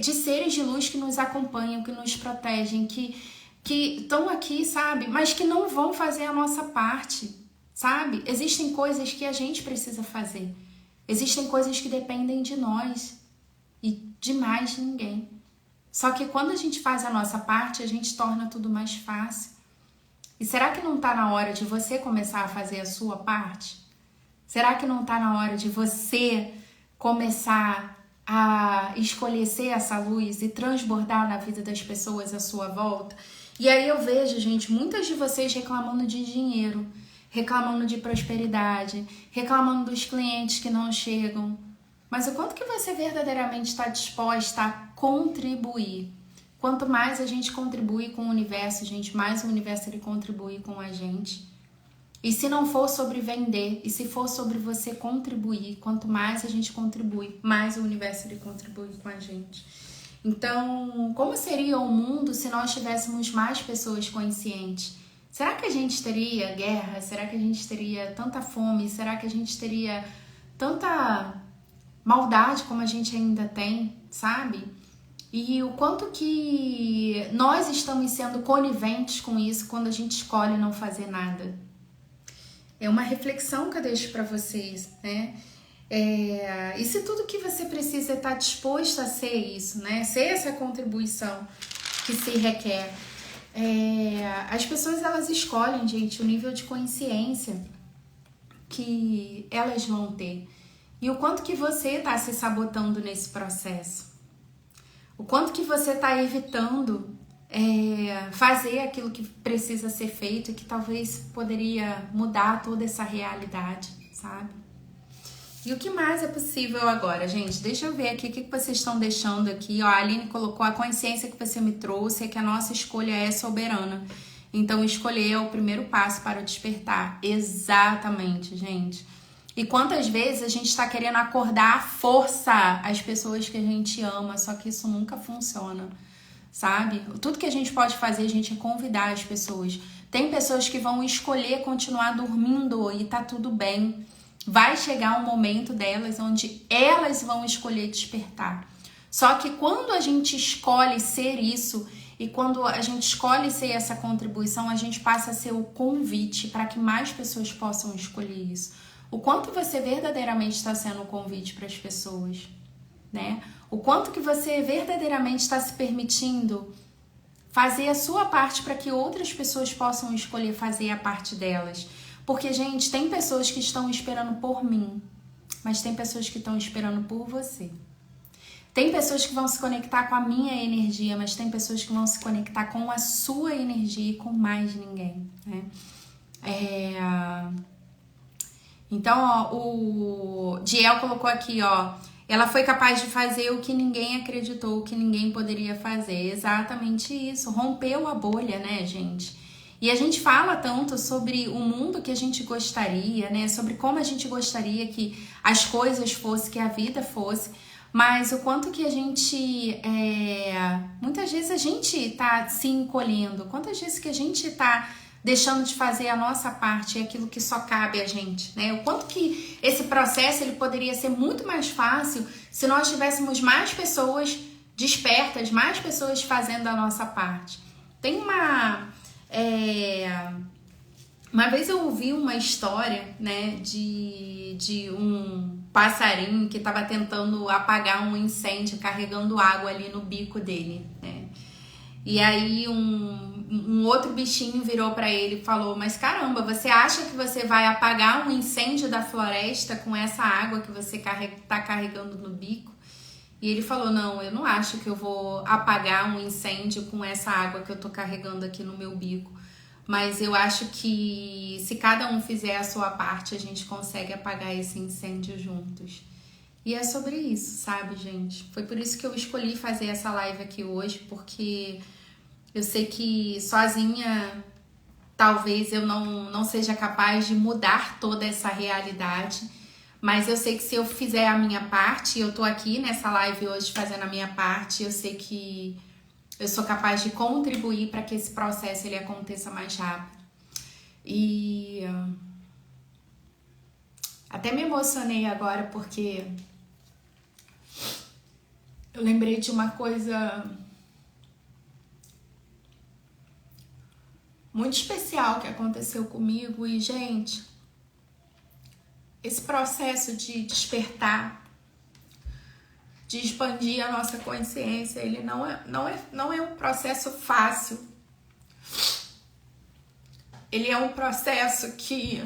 de seres de luz que nos acompanham, que nos protegem, que estão aqui, sabe? Mas que não vão fazer a nossa parte, sabe? Existem coisas que a gente precisa fazer. Existem coisas que dependem de nós e de mais ninguém. Só que quando a gente faz a nossa parte, a gente torna tudo mais fácil. E será que não está na hora de você começar a fazer a sua parte? Será que não está na hora de você começar a escolher ser essa luz e transbordar na vida das pessoas à sua volta? E aí eu vejo, gente, muitas de vocês reclamando de dinheiro, reclamando de prosperidade, reclamando dos clientes que não chegam. Mas o quanto que você verdadeiramente está disposta a contribuir? Quanto mais a gente contribui com o universo, gente, mais o universo ele contribui com a gente. E se não for sobre vender, e se for sobre você contribuir, quanto mais a gente contribui, mais o universo ele contribui com a gente. Então, como seria o mundo se nós tivéssemos mais pessoas conscientes? Será que a gente teria guerra? Será que a gente teria tanta fome? Será que a gente teria tanta maldade como a gente ainda tem, sabe? E o quanto que nós estamos sendo coniventes com isso quando a gente escolhe não fazer nada. É uma reflexão que eu deixo para vocês, né? E se tudo que você precisa estar disposto a ser isso, né? Ser essa contribuição que se requer. As pessoas, elas escolhem, gente, o nível de consciência que elas vão ter. E o quanto que você está se sabotando nesse processo. O quanto que você está evitando fazer aquilo que precisa ser feito e que talvez poderia mudar toda essa realidade, sabe? E o que mais é possível agora, gente? Deixa eu ver aqui o que vocês estão deixando aqui. Ó, a Aline colocou: a consciência que você me trouxe é que a nossa escolha é soberana. Então, escolher é o primeiro passo para o despertar. Exatamente, gente. E quantas vezes a gente está querendo acordar à força as pessoas que a gente ama, só que isso nunca funciona, sabe? Tudo que a gente pode fazer, gente, é convidar as pessoas. Tem pessoas que vão escolher continuar dormindo e tá tudo bem. Vai chegar um momento delas onde elas vão escolher despertar. Só que quando a gente escolhe ser isso e quando a gente escolhe ser essa contribuição, a gente passa a ser o convite para que mais pessoas possam escolher isso. O quanto você verdadeiramente está sendo o convite para as pessoas, né? O quanto que você verdadeiramente está se permitindo fazer a sua parte para que outras pessoas possam escolher fazer a parte delas. Porque, gente, tem pessoas que estão esperando por mim, mas tem pessoas que estão esperando por você. Tem pessoas que vão se conectar com a minha energia, mas tem pessoas que vão se conectar com a sua energia e com mais ninguém, né? Então, ó, o Diel colocou aqui, ó, ela foi capaz de fazer o que ninguém acreditou, que ninguém poderia fazer. Exatamente isso, rompeu a bolha, né, gente? E a gente fala tanto sobre o mundo que a gente gostaria, né? Sobre como a gente gostaria que as coisas fossem, que a vida fosse. Mas o quanto que a gente, muitas vezes a gente tá se encolhendo, quantas vezes que a gente tá deixando de fazer a nossa parte, é aquilo que só cabe a gente, né? O quanto que esse processo ele poderia ser muito mais fácil se nós tivéssemos mais pessoas despertas, mais pessoas fazendo a nossa parte. Tem uma vez eu ouvi uma história, né, de um passarinho que estava tentando apagar um incêndio carregando água ali no bico dele, né? E aí um outro bichinho virou para ele e falou: mas caramba, você acha que você vai apagar um incêndio da floresta com essa água que você tá carregando no bico? E ele falou: não, eu não acho que eu vou apagar um incêndio com essa água que eu tô carregando aqui no meu bico. Mas eu acho que se cada um fizer a sua parte, a gente consegue apagar esse incêndio juntos. E é sobre isso, sabe, gente? Foi por isso que eu escolhi fazer essa live aqui hoje, porque eu sei que sozinha talvez eu não seja capaz de mudar toda essa realidade, mas eu sei que se eu fizer a minha parte, eu tô aqui nessa live hoje fazendo a minha parte, eu sei que eu sou capaz de contribuir para que esse processo ele aconteça mais rápido. E até me emocionei agora porque eu lembrei de uma coisa muito especial que aconteceu comigo e, gente, esse processo de despertar, de expandir a nossa consciência, ele não é um processo fácil. Ele é um processo que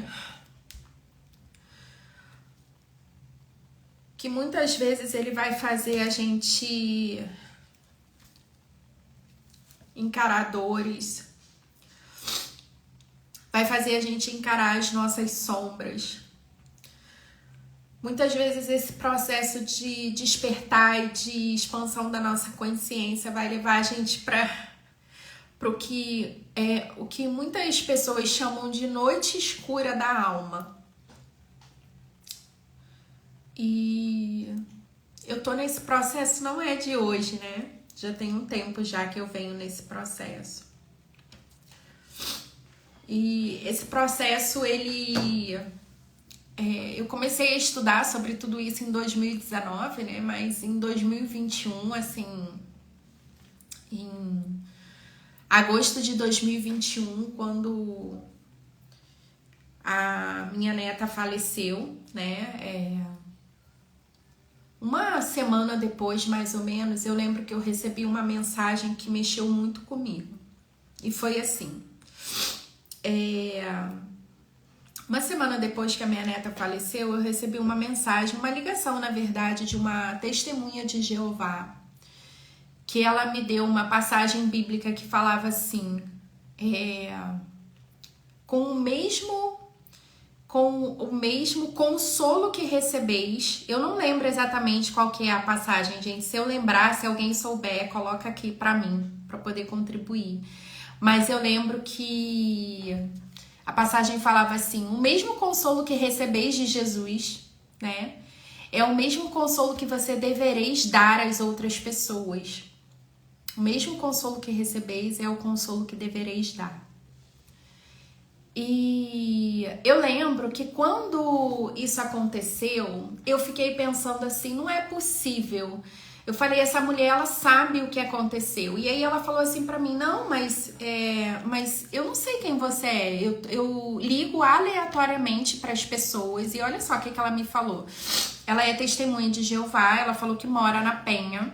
muitas vezes ele vai fazer a gente encarar dores, vai fazer a gente encarar as nossas sombras. Muitas vezes esse processo de despertar e de expansão da nossa consciência vai levar a gente para o que muitas pessoas chamam de noite escura da alma. E eu tô nesse processo, não é de hoje, né? Já tem um tempo já que eu venho nesse processo. E esse processo, eu comecei a estudar sobre tudo isso em 2019, né? Mas em 2021, assim, em agosto de 2021, quando a minha neta faleceu, né? Uma semana depois, mais ou menos, eu lembro que eu recebi uma mensagem que mexeu muito comigo. E foi assim. Uma semana depois que a minha neta faleceu, eu recebi uma mensagem, uma ligação, na verdade, de uma testemunha de Jeová, que ela me deu uma passagem bíblica que falava assim, com o mesmo consolo que recebeis. Eu não lembro exatamente qual que é a passagem, gente. Se eu lembrar, se alguém souber, coloca aqui pra mim, pra poder contribuir. Mas eu lembro que a passagem falava assim: o mesmo consolo que recebeis de Jesus, né, é o mesmo consolo que você devereis dar às outras pessoas. O mesmo consolo que recebeis é o consolo que devereis dar. E eu lembro que quando isso aconteceu, eu fiquei pensando assim, não é possível. Eu falei, essa mulher, ela sabe o que aconteceu. E aí ela falou assim pra mim, não, mas eu não sei quem você é. Eu ligo aleatoriamente pras pessoas. E olha só o que ela me falou. Ela é testemunha de Jeová, ela falou que mora na Penha.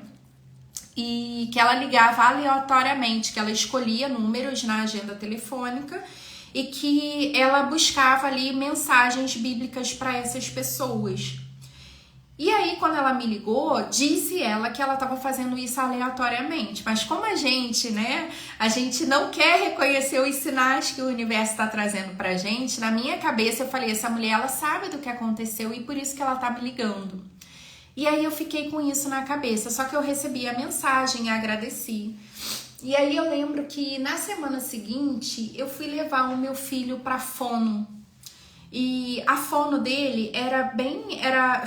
E que ela ligava aleatoriamente, que ela escolhia números na agenda telefônica e que ela buscava ali mensagens bíblicas para essas pessoas. E aí, quando ela me ligou, disse ela que ela estava fazendo isso aleatoriamente. Mas como a gente, né, a gente não quer reconhecer os sinais que o universo está trazendo pra gente, na minha cabeça eu falei, essa mulher, ela sabe do que aconteceu e por isso que ela tá me ligando. E aí eu fiquei com isso na cabeça, só que eu recebi a mensagem e agradeci. E aí eu lembro que na semana seguinte, eu fui levar o meu filho pra fono. E a fono dele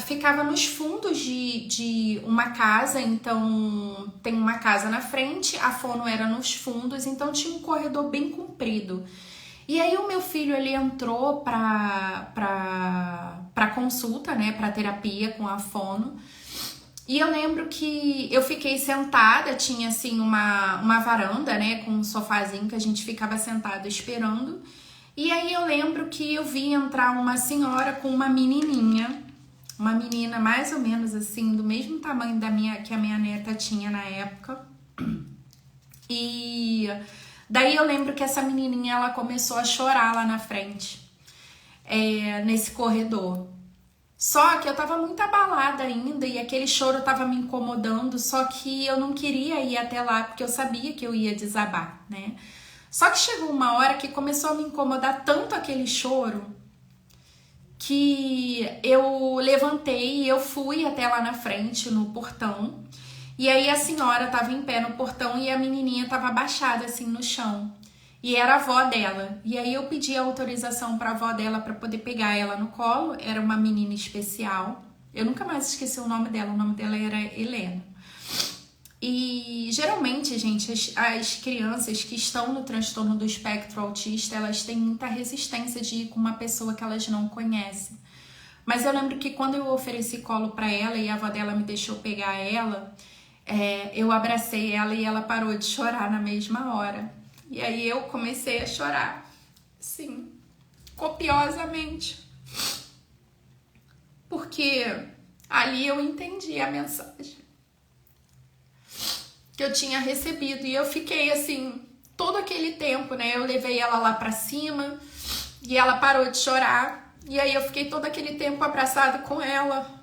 ficava nos fundos de uma casa, então tem uma casa na frente, a fono era nos fundos, então tinha um corredor bem comprido. E aí o meu filho, ele entrou pra consulta, né, pra terapia com a fono. E eu lembro que eu fiquei sentada, tinha assim uma varanda, né, com um sofazinho que a gente ficava sentado esperando. E aí eu lembro que eu vi entrar uma senhora com uma menininha, uma menina mais ou menos assim, do mesmo tamanho que a minha neta tinha na época. E daí eu lembro que essa menininha, ela começou a chorar lá na frente, nesse corredor. Só que eu tava muito abalada ainda e aquele choro tava me incomodando, só que eu não queria ir até lá porque eu sabia que eu ia desabar, né? Só que chegou uma hora que começou a me incomodar tanto aquele choro que eu levantei e eu fui até lá na frente, no portão. E aí a senhora tava em pé no portão e a menininha tava abaixada assim no chão. E era a avó dela. E aí eu pedi autorização pra avó dela pra poder pegar ela no colo. Era uma menina especial. Eu nunca mais esqueci o nome dela. O nome dela era Helena. E geralmente, gente, as crianças que estão no transtorno do espectro autista, elas têm muita resistência de ir com uma pessoa que elas não conhecem. Mas eu lembro que quando eu ofereci colo pra ela e a avó dela me deixou pegar ela, eu abracei ela e ela parou de chorar na mesma hora. E aí eu comecei a chorar, sim, copiosamente. Porque ali eu entendi a mensagem que eu tinha recebido. E eu fiquei assim, todo aquele tempo, né? Eu levei ela lá pra cima e ela parou de chorar. E aí eu fiquei todo aquele tempo abraçada com ela.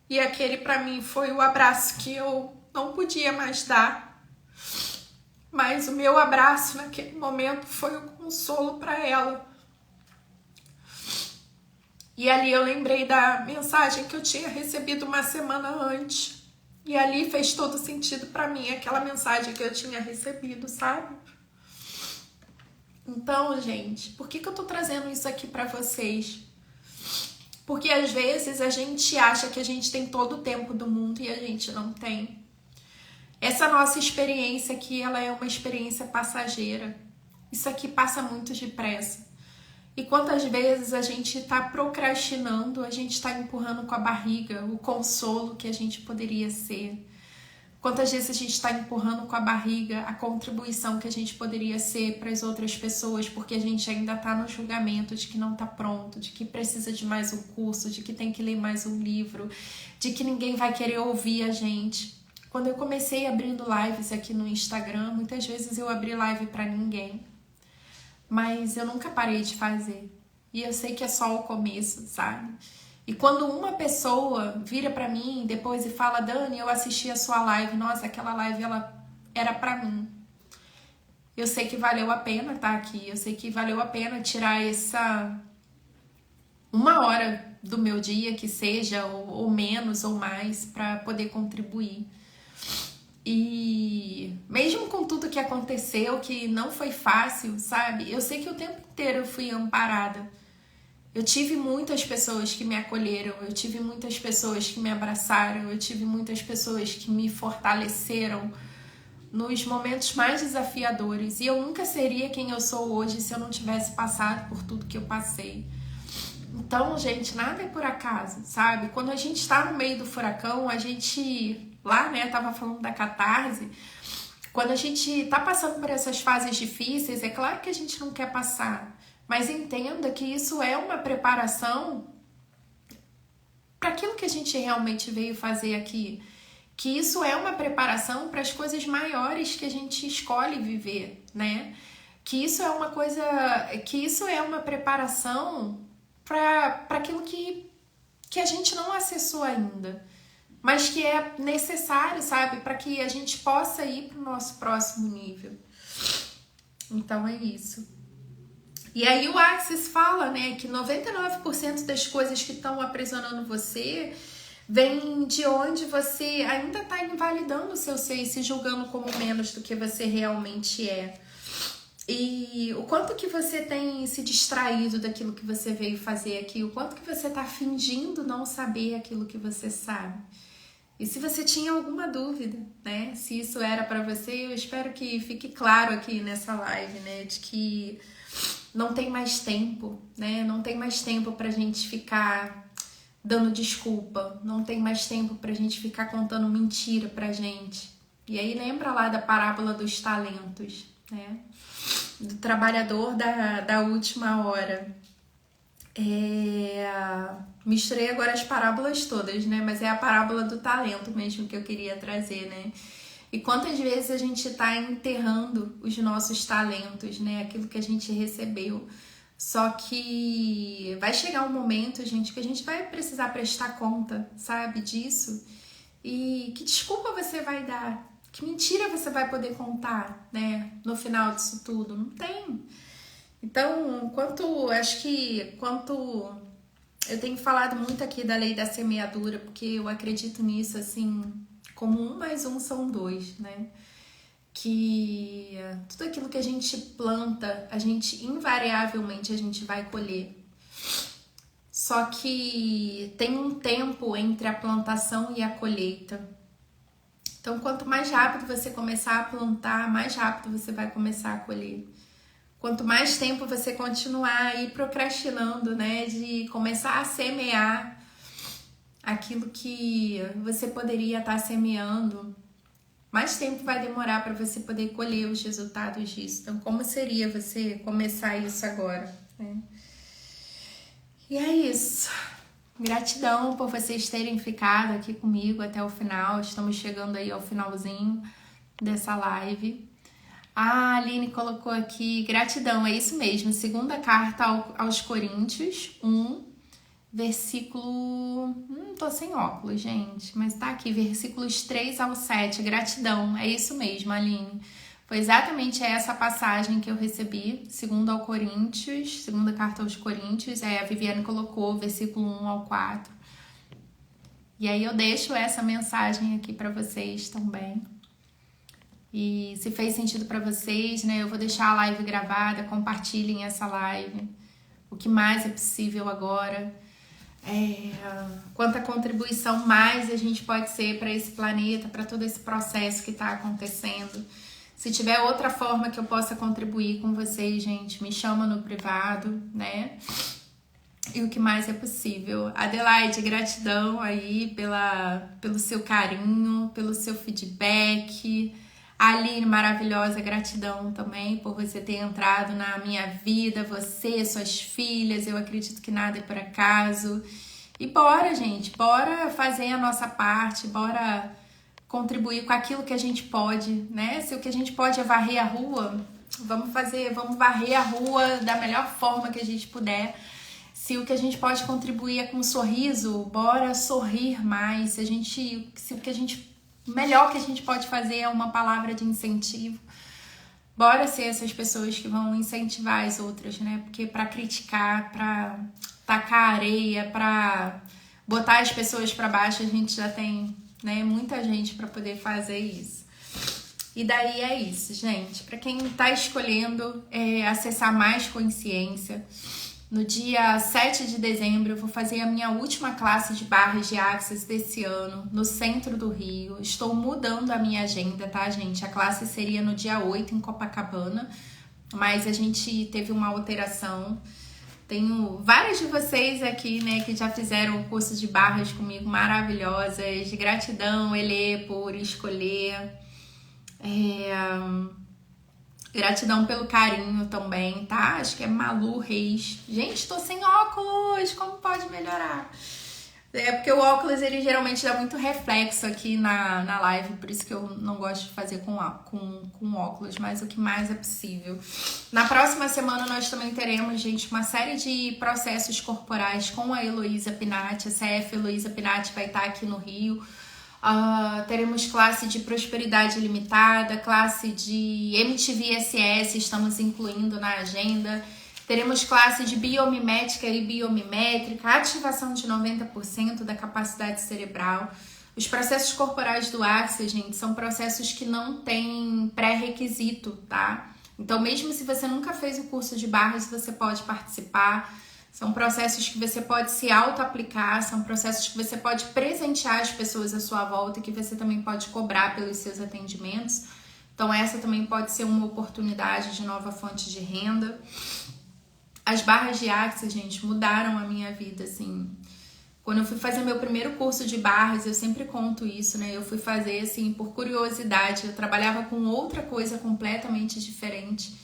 E aquele pra mim foi o abraço que eu não podia mais dar. Mas o meu abraço naquele momento foi o consolo para ela. E ali eu lembrei da mensagem que eu tinha recebido uma semana antes. E ali fez todo sentido para mim, aquela mensagem que eu tinha recebido, sabe? Então, gente, por que eu tô trazendo isso aqui para vocês? Porque às vezes a gente acha que a gente tem todo o tempo do mundo e a gente não tem. Essa nossa experiência aqui, ela é uma experiência passageira. Isso aqui passa muito depressa. E quantas vezes a gente está procrastinando, a gente está empurrando com a barriga o consolo que a gente poderia ser. Quantas vezes a gente está empurrando com a barriga a contribuição que a gente poderia ser para as outras pessoas, porque a gente ainda está no julgamento de que não está pronto, de que precisa de mais um curso, de que tem que ler mais um livro, de que ninguém vai querer ouvir a gente. Quando eu comecei abrindo lives aqui no Instagram, muitas vezes eu abri live pra ninguém. Mas eu nunca parei de fazer. E eu sei que é só o começo, sabe? E quando uma pessoa vira pra mim depois e fala, Dani, eu assisti a sua live, nossa, aquela live ela era pra mim. Eu sei que valeu a pena estar aqui, eu sei que valeu a pena tirar essa 1 hora do meu dia, que seja, ou menos ou mais, pra poder contribuir. E mesmo com tudo que aconteceu, que não foi fácil, sabe? Eu sei que o tempo inteiro eu fui amparada. Eu tive muitas pessoas que me acolheram, eu tive muitas pessoas que me abraçaram, eu tive muitas pessoas que me fortaleceram nos momentos mais desafiadores. E eu nunca seria quem eu sou hoje se eu não tivesse passado por tudo que eu passei. Então, gente, nada é por acaso, sabe? Quando a gente tá no meio do furacão, a gente... Lá, né, tava falando da catarse. Quando a gente tá passando por essas fases difíceis, é claro que a gente não quer passar. Mas entenda que isso é uma preparação para aquilo que a gente realmente veio fazer aqui. que isso é uma preparação para as coisas maiores que a gente escolhe viver, né? Que isso é uma coisa, que isso é uma preparação para aquilo que a gente não acessou ainda, mas que é necessário, sabe, para que a gente possa ir para o nosso próximo nível. Então é isso. E aí o Axis fala, né, que 99% das coisas que estão aprisionando você vem de onde você ainda está invalidando o seu ser e se julgando como menos do que você realmente é. E o quanto que você tem se distraído daquilo que você veio fazer aqui, o quanto que você está fingindo não saber aquilo que você sabe. E se você tinha alguma dúvida, né, se isso era para você, eu espero que fique claro aqui nessa live, né, de que não tem mais tempo, né, não tem mais tempo pra gente ficar dando desculpa, não tem mais tempo pra gente ficar contando mentira pra gente. E aí lembra lá da parábola dos talentos, né? Do trabalhador da última hora. Misturei agora as parábolas todas, né? Mas é a parábola do talento mesmo que eu queria trazer, né? E quantas vezes a gente tá enterrando os nossos talentos, né? Aquilo que a gente recebeu. Só que vai chegar um momento, gente, que a gente vai precisar prestar conta, sabe, disso. E que desculpa você vai dar? Que mentira você vai poder contar, né, no final disso tudo? Não tem. Então, quanto eu tenho falado muito aqui da lei da semeadura, porque eu acredito nisso, assim, como 1 mais 1 são 2, né? Que tudo aquilo que a gente planta, invariavelmente a gente vai colher. Só que tem um tempo entre a plantação e a colheita. Então, quanto mais rápido você começar a plantar, mais rápido você vai começar a colher. Quanto mais tempo você continuar aí procrastinando, né, de começar a semear aquilo que você poderia estar semeando, mais tempo vai demorar para você poder colher os resultados disso. Então, como seria você começar isso agora, né? E é isso. Gratidão por vocês terem ficado aqui comigo até o final. Estamos chegando aí ao finalzinho dessa live. A Aline colocou aqui, gratidão, é isso mesmo. Segunda carta aos Coríntios, 1, versículo... tô sem óculos, gente, mas tá aqui, versículos 3 ao 7. Gratidão, é isso mesmo, Aline. Foi exatamente essa passagem que eu recebi, segunda carta aos Coríntios, a Viviane colocou, versículo 1 ao 4. E aí eu deixo essa mensagem aqui para vocês também. E se fez sentido para vocês, né, eu vou deixar a live gravada, compartilhem essa live. O que mais é possível agora. Quanta contribuição mais a gente pode ser para esse planeta, para todo esse processo que está acontecendo. Se tiver outra forma que eu possa contribuir com vocês, gente, me chama no privado, né? E o que mais é possível. Adelaide, gratidão aí pelo seu carinho, pelo seu feedback. Aline, maravilhosa, gratidão também por você ter entrado na minha vida, você, suas filhas, eu acredito que nada é por acaso. E bora, gente, bora fazer a nossa parte, bora contribuir com aquilo que a gente pode, né? Se o que a gente pode é varrer a rua, vamos varrer a rua da melhor forma que a gente puder. Se o que a gente pode contribuir é com um sorriso, bora sorrir mais. Se o que a gente melhor que a gente pode fazer é uma palavra de incentivo. Bora ser essas pessoas que vão incentivar as outras, né? Porque para criticar, para tacar areia, para botar as pessoas para baixo, a gente já tem, né, muita gente para poder fazer isso. E daí é isso, gente. Para quem tá escolhendo acessar mais consciência, no dia 7 de dezembro eu vou fazer a minha última classe de barras de Axis desse ano, no centro do Rio. Estou mudando a minha agenda, tá, gente? A classe seria no dia 8 em Copacabana, mas a gente teve uma alteração. Tenho várias de vocês aqui, né, que já fizeram o curso de barras comigo, maravilhosas. Gratidão, Elê, por escolher. Gratidão pelo carinho também, tá? Acho que é Malu Reis. Gente, tô sem óculos, como pode melhorar? É porque o óculos, ele geralmente dá muito reflexo aqui na live, por isso que eu não gosto de fazer com óculos, mas o que mais é possível. Na próxima semana nós também teremos, gente, uma série de processos corporais com a Heloísa Pinatti. A CF Heloísa Pinatti vai estar aqui no Rio. Teremos classe de prosperidade limitada, classe de MTV SS, estamos incluindo na agenda. Teremos classe de biomimética e biomimétrica, ativação de 90% da capacidade cerebral. Os processos corporais do Axis, gente, são processos que não têm pré-requisito, tá? Então, mesmo se você nunca fez o curso de barras, você pode participar. São processos que você pode se auto-aplicar, são processos que você pode presentear as pessoas à sua volta e que você também pode cobrar pelos seus atendimentos. Então, essa também pode ser uma oportunidade de nova fonte de renda. As barras de Axis, gente, mudaram a minha vida, assim. Quando eu fui fazer meu primeiro curso de barras, eu sempre conto isso, né? Eu fui fazer, assim, por curiosidade. Eu trabalhava com outra coisa completamente diferente.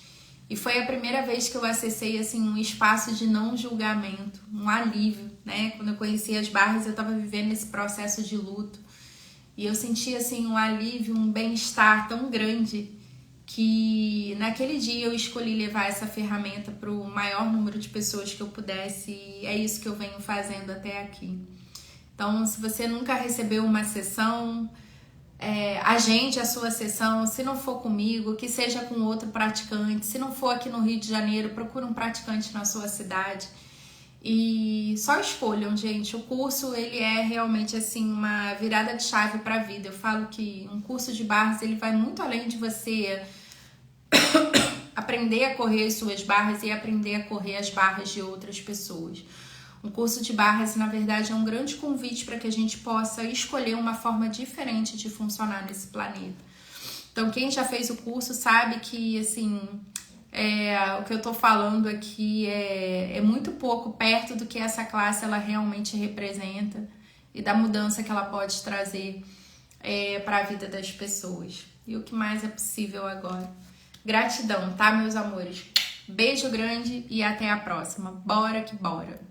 E foi a primeira vez que eu acessei, assim, um espaço de não julgamento, um alívio, né? Quando eu conheci as barras, eu tava vivendo esse processo de luto. E eu senti, assim, um alívio, um bem-estar tão grande que naquele dia eu escolhi levar essa ferramenta para o maior número de pessoas que eu pudesse, e é isso que eu venho fazendo até aqui. Então, se você nunca recebeu uma sessão, agende a sua sessão. Se não for comigo, que seja com outro praticante. Se não for aqui no Rio de Janeiro, procure um praticante na sua cidade. E só escolham, gente. O curso, ele é realmente assim uma virada de chave para a vida. Eu falo que um curso de barras, ele vai muito além de você aprender a correr as suas barras e aprender a correr as barras de outras pessoas. Um curso de barras, na verdade, é um grande convite para que a gente possa escolher uma forma diferente de funcionar nesse planeta. Então, quem já fez o curso sabe que, assim, o que eu tô falando aqui é muito pouco perto do que essa classe ela realmente representa e da mudança que ela pode trazer para a vida das pessoas. E o que mais é possível agora. Gratidão, tá, meus amores? Beijo grande e até a próxima. Bora que bora!